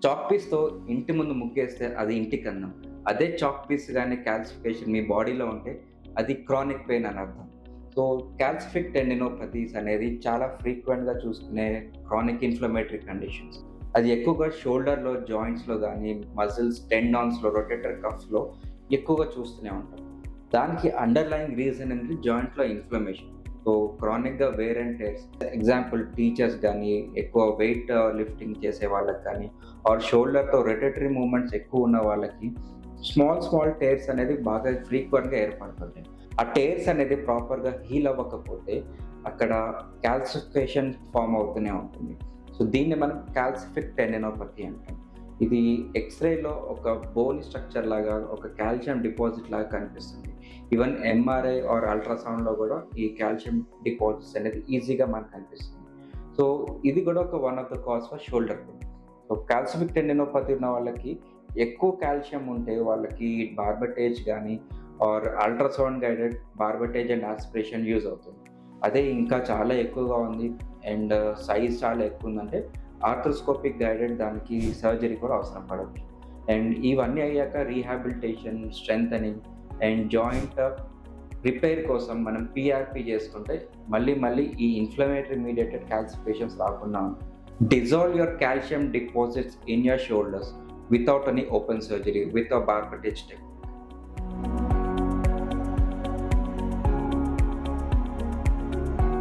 Chalk పీస్‌తో ఇంటి ముందు ముగ్గేస్తే అది ఇంటి కన్నం. అదే చాక్ పీస్ గాని కాల్సిఫికేషన్ మీ బాడీలో ఉంటే అది క్రానిక్ పెయిన్ అని అర్థం. సో, కాల్సిఫిక్ టెండినోపతీస్ అనేది చాలా ఫ్రీక్వెంట్‌గా చూసుకునే క్రానిక్ ఇన్‌ఫ్లమేటరీ కండిషన్స్. అది ఎక్కువగా షోల్డర్‌లో, జాయింట్స్‌లో గాని, మజిల్స్, టెండాన్స్‌లో, రొటేటర్ కఫ్స్‌లో ఎక్కువగా చూస్తూనే ఉంటాం. దానికి అండర్‌లయింగ్ రీజన్ అనేది జాయింట్‌లో ఇన్‌ఫ్లమేషన్. సో, క్రానిక్‌గా wear and tears example teachers గానీ, ఎక్కువ వెయిట్ లిఫ్టింగ్ చేసే వాళ్ళకి కానీ, ఆర్ షోల్డర్‌తో రొటేటరీ మూవ్‌మెంట్స్ ఎక్కువ ఉన్న వాళ్ళకి స్మాల్ టేర్స్ అనేది బాగా ఫ్రీక్వెంట్‌గా ఏర్పడుతుంటాయి. ఆ టేర్స్ అనేది ప్రాపర్‌గా హీల్ అవ్వకపోతే అక్కడ కాల్సిఫికేషన్ ఫార్మ్ అవుతూనే ఉంటుంది. సో, దీన్ని మనం కాల్సిఫిక్ టెండినోపతి అంటాం. ఇది ఎక్స్‌రేలో ఒక బోన్ స్ట్రక్చర్ లాగా, ఒక కాల్షియం డిపాజిట్ లాగా కనిపిస్తుంది. ఈవెన్ ఎంఆర్ఐ ఆర్ అల్ట్రాసౌండ్‌లో గూడా ఈ కాల్షియం డిపాజిట్స్ అనేది ఈజీగా మనకు కనిపిస్తుంది. సో, ఇది గూడా ఒక one of the cause for shoulder pain. So, calcific tendinopathy ఉన్న వాళ్ళకి ఎక్కువ కాల్షియం ఉంటే వాళ్ళకి బార్బటేజ్ గానీ or ultrasound guided barbotage and aspiration use అవుతుంది. అదే ఇంకా చాలా ఎక్కువగా ఉంది అండ్ సైజ్ చాలా ఎక్కువుందంటే ఆర్థ్రోస్కోపిక్ గైడెడ్ దానికి సర్జరీ కూడా అవసరం పడొచ్చు. అండ్ ఇవన్నీ అయ్యాక rehabilitation, strengthening and joint repair కోసం మనం పీఆర్పీ చేసుకుంటే మళ్ళీ ఈ ఇన్‌ఫ్లమేటరీ మీడియేటెడ్ కాల్సిఫికేషన్స్ రాకుండా ఉంటాయి. Dissolve your calcium deposits in your shoulders without any open surgery with a barbatage technique.